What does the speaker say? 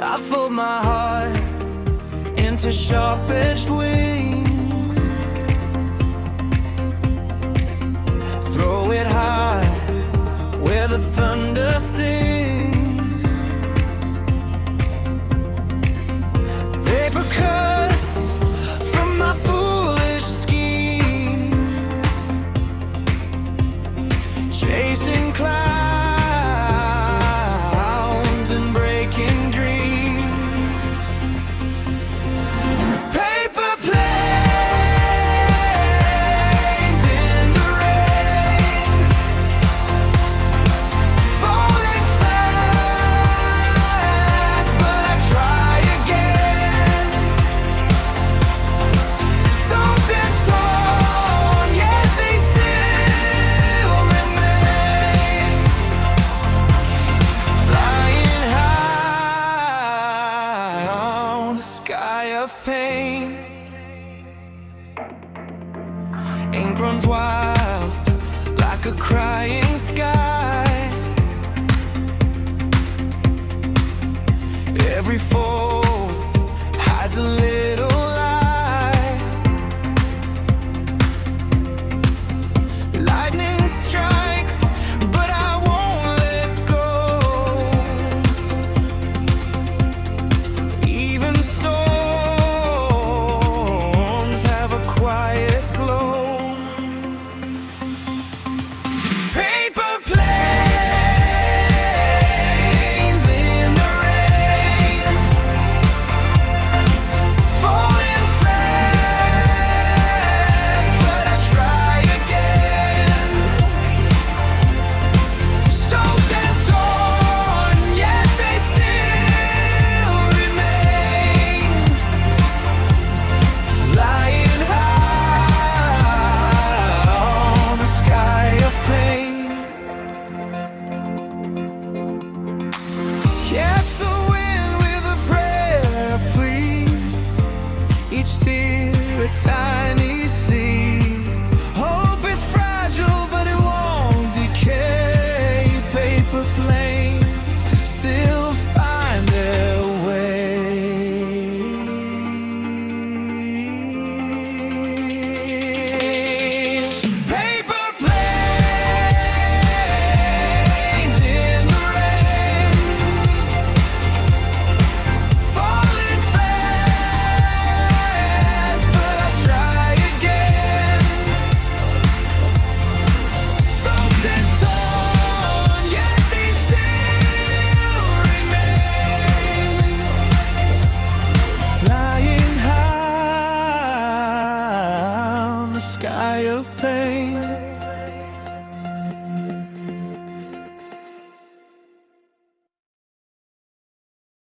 I fold my heart into sharp-edged wings, throw it high where the thunder sings. Paper cuts from my foolish schemes, chasing clouds and breaking dreams. Paper planes in the rain, falling fast, but I try again. Soaked and torn, yet they still remain. Flying high on the sky of pain. Ink runs wild like a crying sky. Every